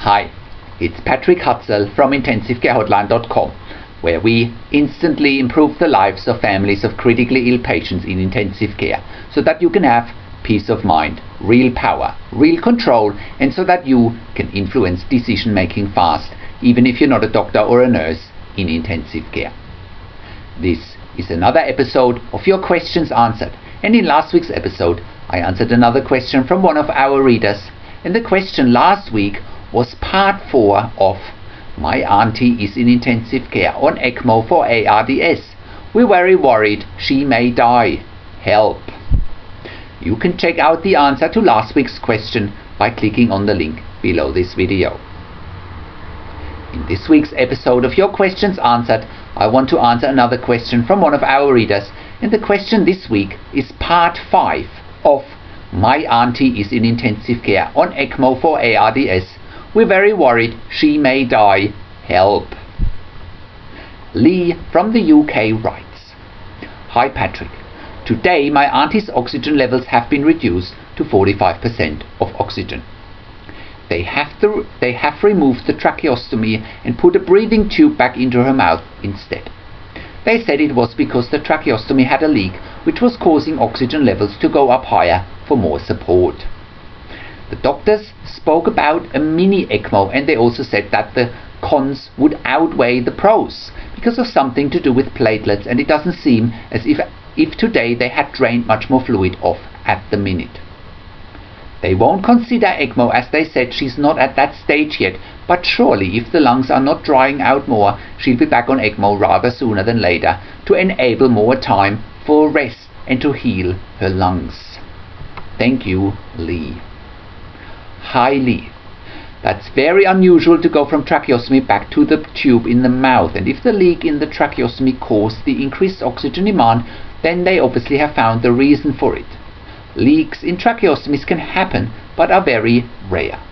Hi, it's Patrick Hutzel from IntensiveCareHotline.com, where we instantly improve the lives of families of critically ill patients in intensive care, so that you can have peace of mind, real power, real control, and so that you can influence decision making fast, even if you're not a doctor or a nurse in intensive care. This is another episode of Your Questions Answered, and in last week's episode I answered another question from one of our readers, and the question last week was part 4 of My Auntie is in intensive care on Ecmo for ARDS. We're very worried she may die. Help! You can check out the answer to last week's question by clicking on the link below this video. In this week's episode of Your Questions Answered, I want to answer another question from one of our readers, and the question this week is part 5 of My Auntie is in intensive care on Ecmo for ARDS. We're very worried she may die. Help! Lee from the UK writes, Hi Patrick. Today my auntie's oxygen levels have been reduced to 45% of oxygen. They have removed the tracheostomy and put a breathing tube back into her mouth instead. They said it was because the tracheostomy had a leak which was causing oxygen levels to go up higher for more support. The doctors spoke about a mini Ecmo, and they also said that the cons would outweigh the pros because of something to do with platelets, and it doesn't seem as if today they had drained much more fluid off at the minute. They won't consider Ecmo as they said she's not at that stage yet, but surely if the lungs are not drying out more, she'll be back on Ecmo rather sooner than later to enable more time for rest and to heal her lungs. Thank you, Lee. Hi Lee. That's very unusual to go from tracheostomy back to the tube in the mouth, and if the leak in the tracheostomy caused the increased oxygen demand, then they obviously have found the reason for it. Leaks in tracheostomies can happen but are very rare.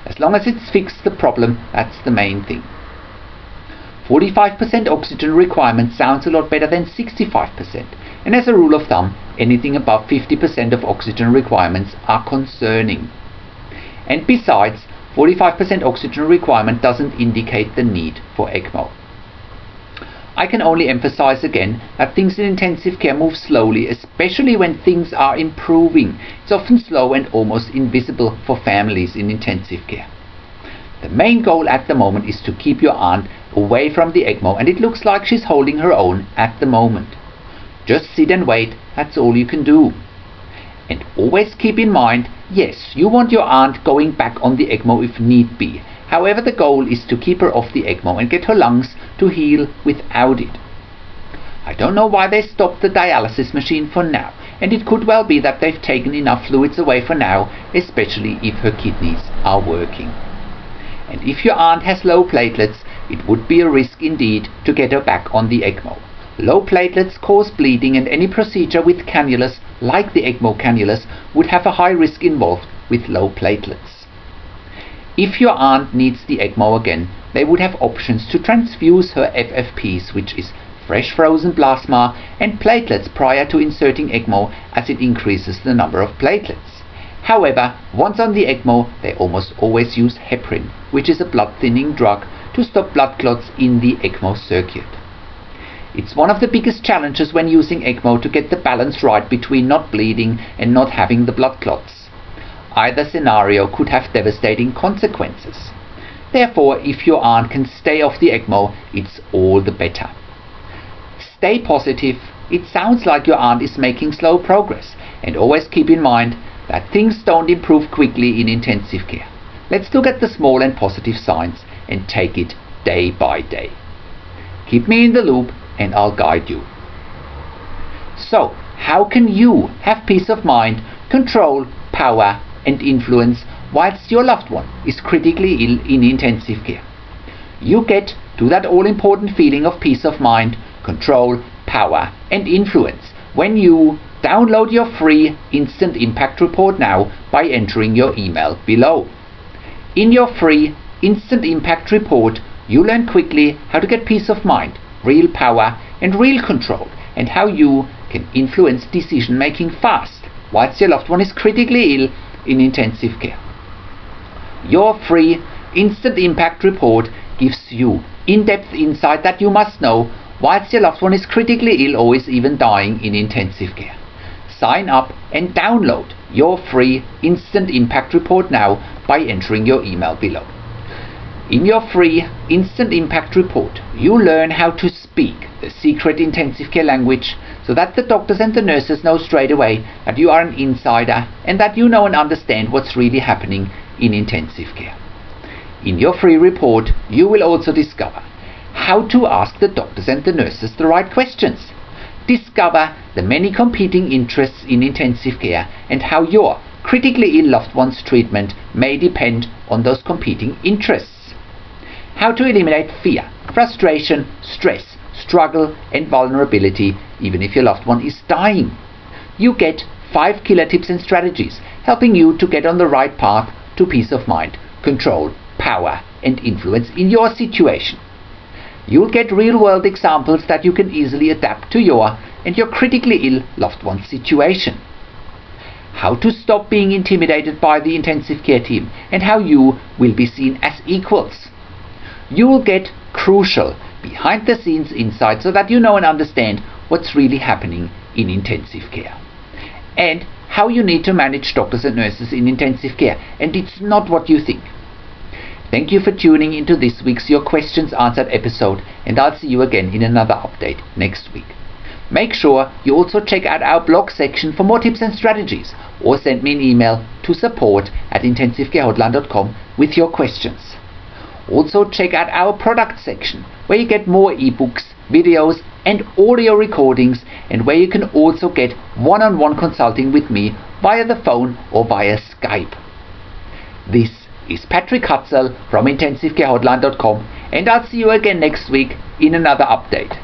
As long as it's fixed the problem, that's the main thing. 45% oxygen requirement sounds a lot better than 65%, and as a rule of thumb, anything above 50% of oxygen requirements are concerning. And besides, 45% oxygen requirement doesn't indicate the need for Ecmo. I can only emphasize again that things in intensive care move slowly, especially when things are improving. It's often slow and almost invisible for families in intensive care. The main goal at the moment is to keep your aunt away from the Ecmo, and it looks like she's holding her own at the moment. Just sit and wait, that's all you can do. And always keep in mind, yes, you want your aunt going back on the Ecmo if need be. However, the goal is to keep her off the Ecmo and get her lungs to heal without it. I don't know why they stopped the dialysis machine for now, and it could well be that they've taken enough fluids away for now, especially if her kidneys are working. And if your aunt has low platelets, it would be a risk indeed to get her back on the Ecmo. Low platelets cause bleeding, and any procedure with cannulas, like the Ecmo cannulas, would have a high risk involved with low platelets. If your aunt needs the Ecmo again, they would have options to transfuse her FFPs, which is fresh frozen plasma, and platelets prior to inserting Ecmo, as it increases the number of platelets. However, once on the Ecmo, they almost always use heparin, which is a blood thinning drug, to stop blood clots in the Ecmo circuit. It's one of the biggest challenges when using Ecmo to get the balance right between not bleeding and not having the blood clots. Either scenario could have devastating consequences. Therefore, if your aunt can stay off the Ecmo, it's all the better. Stay positive. It sounds like your aunt is making slow progress, and always keep in mind that things don't improve quickly in intensive care. Let's look at the small and positive signs and take it day by day. Keep me in the loop and I'll guide you. So, how can you have peace of mind, control, power and influence whilst your loved one is critically ill in intensive care? You get to that all-important feeling of peace of mind, control, power and influence when you download your free Instant Impact Report now by entering your email below. In your free Instant Impact Report, you learn quickly how to get peace of mind, real power and real control, and how you can influence decision making fast whilst your loved one is critically ill in intensive care. Your free Instant Impact Report gives you in-depth insight that you must know whilst your loved one is critically ill or is even dying in intensive care. Sign up and download your free Instant Impact Report now by entering your email below. In your free Instant Impact Report, you learn how to speak the secret intensive care language so that the doctors and the nurses know straight away that you are an insider and that you know and understand what's really happening in intensive care. In your free report, you will also discover how to ask the doctors and the nurses the right questions. Discover the many competing interests in intensive care and how your critically ill loved one's treatment may depend on those competing interests. How to eliminate fear, frustration, stress, struggle and vulnerability even if your loved one is dying. You get 5 killer tips and strategies helping you to get on the right path to peace of mind, control, power and influence in your situation. You'll get real-world examples that you can easily adapt to your and your critically ill loved one's situation. How to stop being intimidated by the intensive care team and how you will be seen as equals. You will get crucial behind-the-scenes insights so that you know and understand what's really happening in intensive care. And how you need to manage doctors and nurses in intensive care, and it's not what you think. Thank you for tuning into this week's Your Questions Answered episode, and I'll see you again in another update next week. Make sure you also check out our blog section for more tips and strategies, or send me an email to support@intensivecarehotline.com with your questions. Also check out our product section where you get more ebooks, videos and audio recordings, and where you can also get one-on-one consulting with me via the phone or via Skype. This is Patrick Hutzel from intensivecarehotline.com, and I'll see you again next week in another update.